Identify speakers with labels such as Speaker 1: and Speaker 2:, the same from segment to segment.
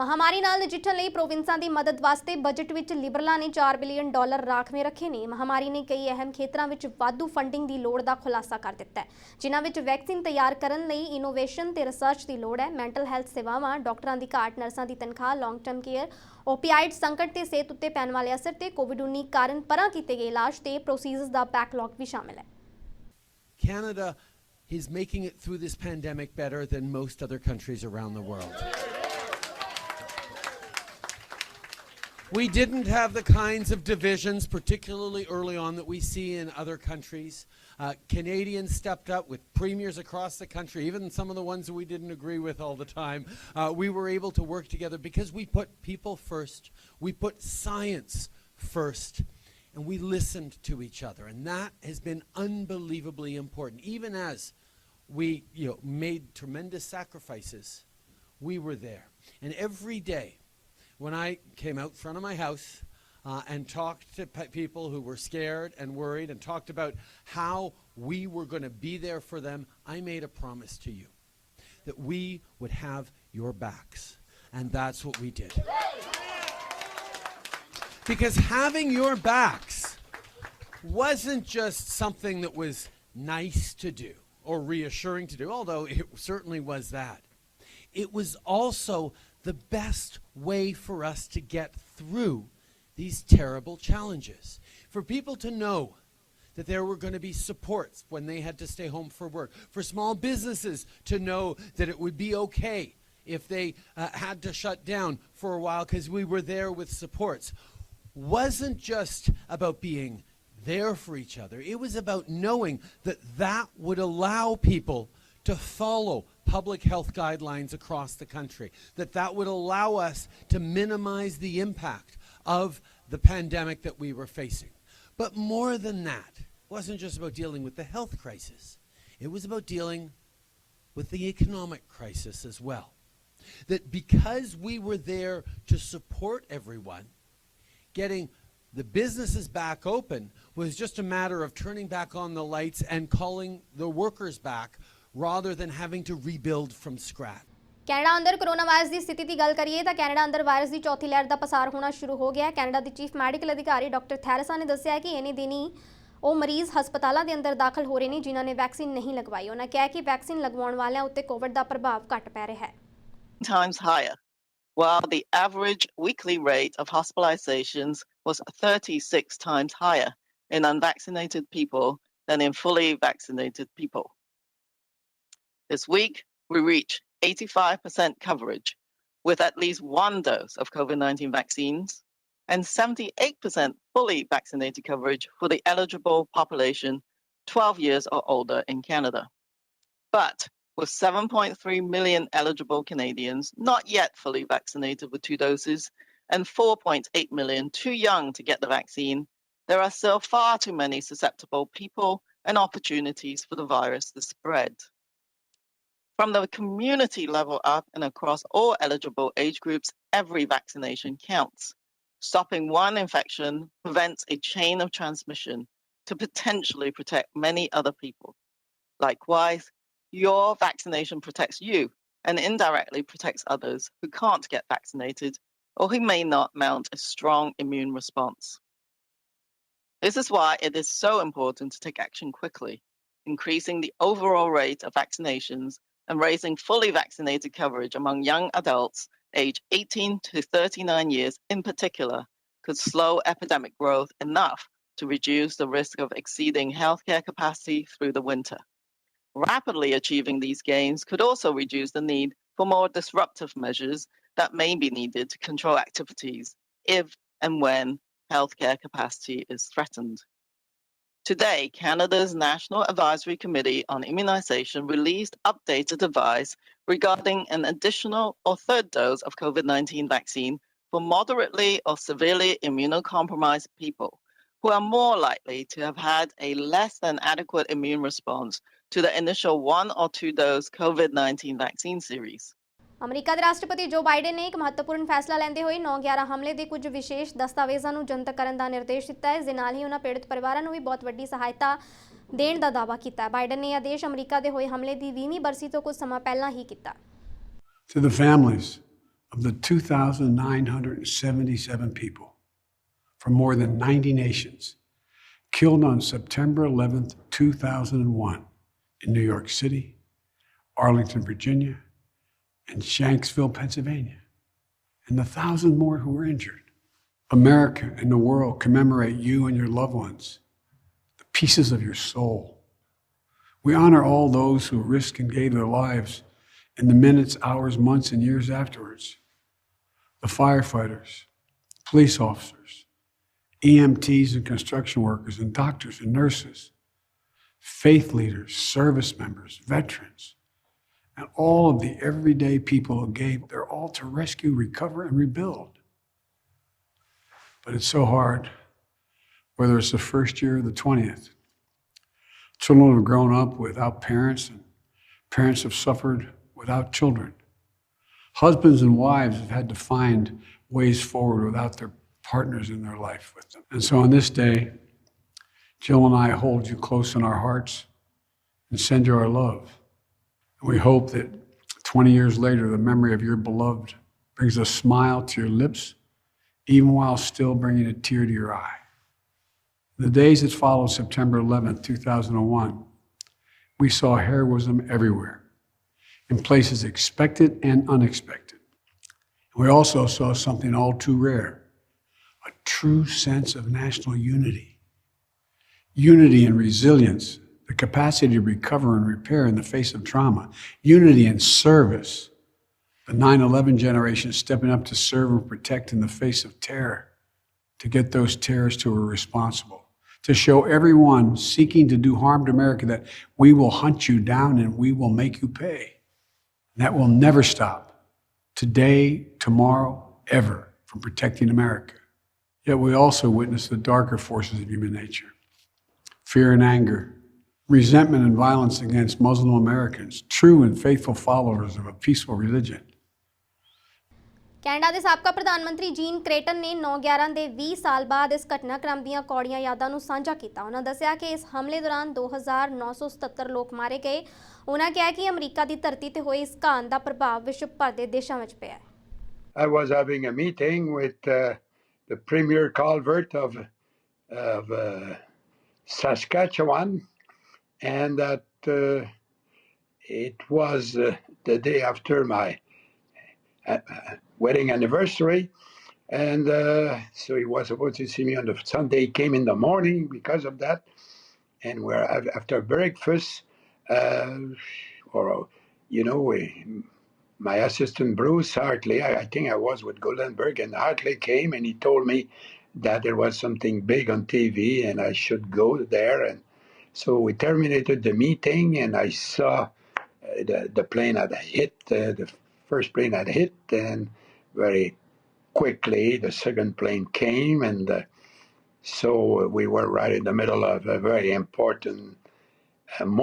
Speaker 1: महामारी नाल नजिठण लई प्रोविंसां दी मदद वास्ते बजट विच लिबरलां ने $4 बिलियन राखवें रखे ने। महामारी ने कई अहम खेतरां विच वाधू फंडिंग दी लोड़ दा खुलासा कर दित्ता है, जिन्हां विच वैक्सीन तैयार करन लई इनोवेशन ते रिसर्च दी लोड़ है। मैंटल हैल्थ सेवावां, डॉक्टरां दी घाट, नर्सां दी तनखाह, लॉन्ग टर्म केयर, ओपीआइड संकट ते सेहत उत्ते पैण वाले असर ते कोविड-19 कारण परां कीते गए इलाज ते प्रोसीजर्स दा बैकलॉग भी शामिल है।
Speaker 2: Canada is making it through this pandemic better than most other countries around the world. We didn't have the kinds of divisions, particularly early on, that we see in other countries. Canadians stepped up with premiers across the country, even some of the ones that we didn't agree with all the time. We were able to work together because we put people first, we put science first, and we listened to each other. And that has been unbelievably important. Even as we made tremendous sacrifices, we were there. And every day, when I came out front of my house and talked to people who were scared and worried and talked about how we were going to be there for them, I made a promise to you that we would have your backs. And that's what we did. Because having your backs wasn't just something that was nice to do or reassuring to do, although it certainly was that. It was also the best way for us to get through these terrible challenges. For people to know that there were going to be supports when they had to stay home for work. For small businesses to know that it would be okay if they had to shut down for a while because we were there with supports. Wasn't just about being there for each other. It was about knowing that that would allow people to follow public health guidelines across the country, that would allow us to minimize the impact of the pandemic that we were facing. But more than that, it wasn't just about dealing with the health crisis. It was about dealing with the economic crisis as well. That because we were there to support everyone, getting the businesses back open was just a matter of turning back on the lights and calling the workers back rather than having to rebuild from scratch.
Speaker 1: Canada अंदर corona virus की स्थिति की गल करिए तो Canada अंदर virus की चौथी लहर का पसार होना शुरू हो गया है। कैनेडा के चीफ मैडिकल अधिकारी डॉक्टर थैरसा ने दस्सिया कि इन्हें दिनी वो मरीज हस्पतालों के अंदर दाखिल हो रहे हैं जिन्होंने ने वैक्सीन नहीं लगवाई। उन्होंने कहा कि वैक्सीन लगवाने वालों उत्ते कोविड का प्रभाव घट पै रहा है।
Speaker 3: Times higher, while the average weekly rate of hospitalizations was 36 times higher in unvaccinated people than in fully vaccinated people. This week, we reached 85% coverage with at least one dose of COVID-19 vaccines and 78% fully vaccinated coverage for the eligible population 12 years or older in Canada. But with 7.3 million eligible Canadians not yet fully vaccinated with 2 doses and 4.8 million too young to get the vaccine, there are still far too many susceptible people and opportunities for the virus to spread. From the community level up and across all eligible age groups, every vaccination counts. Stopping one infection prevents a chain of transmission to potentially protect many other people. Likewise, your vaccination protects you and indirectly protects others who can't get vaccinated or who may not mount a strong immune response. This is why it is so important to take action quickly, increasing the overall rate of vaccinations and raising fully vaccinated coverage among young adults aged 18 to 39 years in particular could slow epidemic growth enough to reduce the risk of exceeding healthcare capacity through the winter. Rapidly achieving these gains could also reduce the need for more disruptive measures that may be needed to control activities if and when healthcare capacity is threatened. Today, Canada's National Advisory Committee on Immunization released updated advice regarding an additional or third dose of COVID-19 vaccine for moderately or severely immunocompromised people who are more likely to have had a less than adequate immune response to the initial 1 or 2 dose COVID-19 vaccine series.
Speaker 1: अमरीका के राष्ट्रपति जो Biden ने एक महत्वपूर्ण फैसला लेंदे हुए 9/11 हमले के कुछ विशेष दस्तावेज़ों ਨੂੰ जनतक ਕਰਨ ਦਾ निर्देश ਦਿੱਤਾ ਹੈ। ਇਸ ਦੇ ਨਾਲ ਹੀ ਉਹਨਾਂ ਪੀੜਤ ਪਰਿਵਾਰਾਂ ਨੂੰ ਵੀ ਬਹੁਤ ਵੱਡੀ ਸਹਾਇਤਾ ਦੇਣ ਦਾ ਦਾਅਵਾ ਕੀਤਾ ਹੈ। ਬਾइडन ਨੇ ਇਹ ਆਦੇਸ਼ ਅਮਰੀਕਾ ਦੇ ਹੋਏ ਹਮਲੇ ਦੀ 20ਵੀਂ ਬਰਸੀ ਤੋਂ ਕੁਝ ਸਮਾਂ ਪਹਿਲਾਂ ਹੀ ਕੀਤਾ।
Speaker 4: To the families of the 2,977 people from more than 90 nations killed on September 11th, 2001 in New York City, Arlington, Virginia, and Shanksville, Pennsylvania, and the 1,000 more who were injured. America and the world commemorate you and your loved ones, the pieces of your soul. We honor all those who risked and gave their lives in the minutes, hours, months, and years afterwards. The firefighters, police officers, EMTs and construction workers, and doctors and nurses, faith leaders, service members, veterans, and all of the everyday people who gave their all to rescue, recover, and rebuild. But it's so hard, whether it's the first year or the 20th. Children have grown up without parents, and parents have suffered without children. Husbands and wives have had to find ways forward without their partners in their life with them. And so on this day, Jill and I hold you close in our hearts and send you our love. And we hope that 20 years later, the memory of your beloved brings a smile to your lips, even while still bringing a tear to your eye. In the days that followed September 11th, 2001, we saw heroism everywhere, in places expected and unexpected. We also saw something all too rare, a true sense of national unity. Unity and resilience, the capacity to recover and repair in the face of trauma. Unity and service, the 9/11 generation stepping up to serve and protect in the face of terror, to get those terrorists who were responsible, to show everyone seeking to do harm to America that we will hunt you down and we will make you pay. And that will never stop, today, tomorrow, ever, from protecting America. Yet we also witness the darker forces of human nature. Fear and anger, resentment and violence against Muslim Americans, true and faithful followers of a peaceful religion.
Speaker 1: Canada ਦੇ ਸਾਬਕਾ ਪ੍ਰਧਾਨ ਮੰਤਰੀ jean ਕ੍ਰੇਟਨ ਨੇ 9/11 ਦੇ 20 ਸਾਲ ਬਾਅਦ ਇਸ ਘਟਨਾਕ੍ਰਮ ਦੀਆਂ ਕੌੜੀਆਂ ਯਾਦਾਂ ਨੂੰ ਸਾਂਝਾ ਕੀਤਾ। ਉਹਨਾਂ ਦੱਸਿਆ ਕਿ ਇਸ ਹਮਲੇ ਦੌਰਾਨ 2,977 ਲੋਕ ਮਾਰੇ ਗਏ। ਉਹਨਾਂ ਕਿਹਾ ਕਿ ਅਮਰੀਕਾ ਦੀ ਧਰਤੀ ਤੇ ਹੋਏ ਇਸ ਘਾਣ ਦਾ ਪ੍ਰਭਾਵ ਵਿਸ਼ਵ ਭਰ ਦੇ ਦੇਸ਼ਾਂ ਵਿੱਚ ਪਿਆ ਹੈ।
Speaker 5: I was having a meeting with the Premier Calvert of Saskatchewan, and that it was the day after my wedding anniversary, and so he was supposed to see me on the Sunday. He came in the morning because of that, and we're after breakfast, or my assistant Bruce Hartley, I think I was with Goldenberg, and Hartley came and he told me that there was something big on TV and I should go there. And so we terminated the meeting, and I saw the plane had hit, the first plane had hit, and very quickly the second plane came, and so we were right in the middle of a very important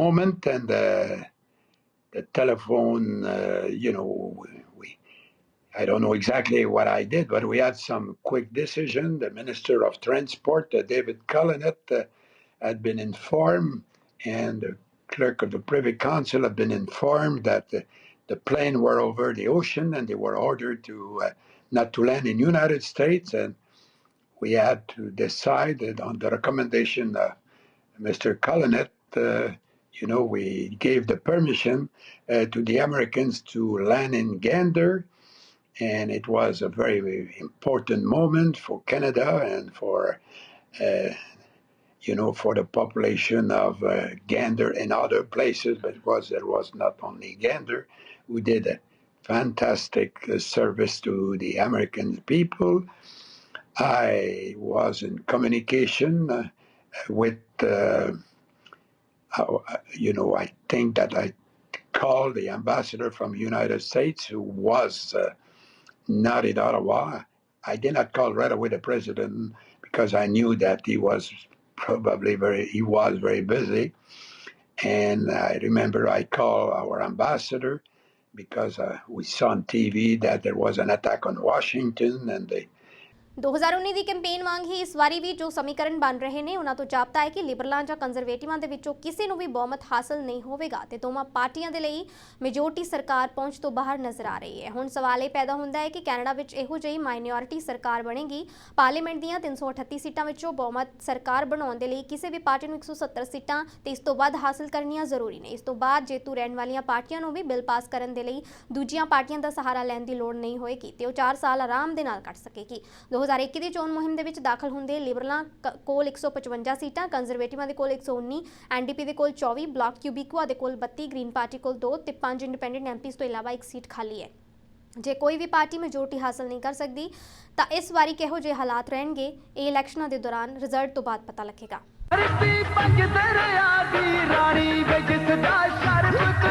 Speaker 5: moment, and the telephone, I don't know exactly what I did, but we had some quick decision. The Minister of Transport, David Cullinet, had been informed, and the clerk of the Privy Council had been informed that the plane were over the ocean, and they were ordered to not to land in the United States, and we had to decide that on the recommendation of Mr. Cullinet, we gave the permission to the Americans to land in Gander, and it was a very, very important moment for Canada and for for the population of Gander and other places, but there was not only Gander. We did a fantastic service to the American people. I was in communication with, I think that I called the ambassador from the United States, who was not in Ottawa. I did not call right away the president because I knew that he was very busy. And I remember I called our ambassador because we saw on TV that there was an attack on Washington, and
Speaker 1: 2019 the campaign ਵਾਂਗ ਹੀ ਇਸ ਵਾਰੀ ਵੀ ਜੋ ਸਮੀਕਰਨ ਬਣ ਰਹੇ ਨੇ ਉਹਨਾਂ ਤੋਂ ਜਾਪਦਾ ਹੈ ਕਿ ਲਿਬਰਲਾਂ ਜਾਂ ਕੰਜ਼ਰਵੇਟਿਵਾਂ ਦੇ ਵਿੱਚੋਂ ਕਿਸੇ ਨੂੰ ਵੀ ਬਹੁਮਤ ਹਾਸਲ ਨਹੀਂ ਹੋਵੇਗਾ ਤੇ ਦੋਵਾਂ ਪਾਰਟੀਆਂ ਦੇ ਲਈ ਮੈਜੋਰਟੀ ਸਰਕਾਰ ਪਹੁੰਚ ਤੋਂ ਬਾਹਰ ਨਜ਼ਰ ਆ ਰਹੀ ਹੈ। ਹੁਣ ਸਵਾਲ ਇਹ ਪੈਦਾ ਹੁੰਦਾ ਹੈ ਕਿ ਕੈਨੇਡਾ ਵਿੱਚ ਇਹੋ ਜਿਹੀ ਮਾਈਨੋਰਿਟੀ ਸਰਕਾਰ ਬਣੇਗੀ। ਪਾਰਲੀਮੈਂਟ ਦੀਆਂ 338 ਸੀਟਾਂ ਵਿੱਚੋਂ ਬਹੁਮਤ ਸਰਕਾਰ ਬਣਾਉਣ ਦੇ ਲਈ ਕਿਸੇ ਵੀ ਪਾਰਟੀ ਨੂੰ 170 ਸੀਟਾਂ ਤੇ ਇਸ ਤੋਂ ਵੱਧ ਹਾਸਲ ਕਰਨੀਆਂ ਜ਼ਰੂਰੀ ਨੇ। ਇਸ ਤੋਂ ਬਾਅਦ ਜੇਤੂ ਰਹਿਣ ਵਾਲੀਆਂ ਪਾਰਟੀਆਂ ਨੂੰ ਵੀ ਬਿੱਲ ਪਾਸ ਕਰਨ ਦੇ ਲਈ ਦੂਜੀਆਂ ਪਾਰਟੀਆਂ ਦਾ ਸਹਾਰਾ ਲੈਣ ਦੀ ਲੋੜ ਨਹੀਂ ਹੋਏਗੀ ਤੇ ਉਹ 4 ਸਾਲ ਆਰਾਮ ਦੇ ਨਾਲ ਕੱਟ ਸਕੇਗੀ। 2021 ਦੀ ਚੋਣ ਮੁਹਿੰਮ ਦੇ ਵਿੱਚ ਦਾਖਲ ਹੁੰਦੇ ਲਿਬਰਲਾਂ ਕੋਲ 155 ਸੀਟਾਂ, ਕੰਜ਼ਰਵੇਟਿਵਾਂ ਦੇ ਕੋਲ 119, ਐਨਡੀਪੀ ਦੇ ਕੋਲ 24, ਬਲਾਕ ਕਿਊਬਿਕਵਾ ਦੇ ਕੋਲ 32, ਗ੍ਰੀਨ ਪਾਰਟੀ ਕੋਲ 2 ਤੇ 5 ਇੰਡੀਪੈਂਡੈਂਟ ਐਮਪੀਜ਼ ਤੋਂ ਇਲਾਵਾ ਇੱਕ ਸੀਟ ਖਾਲੀ ਹੈ। ਜੇ ਕੋਈ ਵੀ ਪਾਰਟੀ ਮੈਜੋਰਟੀ ਹਾਸਲ ਨਹੀਂ ਕਰ ਸਕਦੀ ਤਾਂ ਇਸ ਵਾਰੀ ਕਿਹੋ ਜਿਹੇ ਹਾਲਾਤ ਰਹਿਣਗੇ ਇਹ ਇਲੈਕਸ਼ਨਾਂ ਦੇ ਦੌਰਾਨ ਰਿਜ਼ਲਟ ਤੋਂ ਬਾਅਦ ਪਤਾ ਲੱਗੇਗਾ।
Speaker 6: ਰਾਣੀ ਵੇ ਜਿਸ ਦਾ ਸ਼ਰਬਤ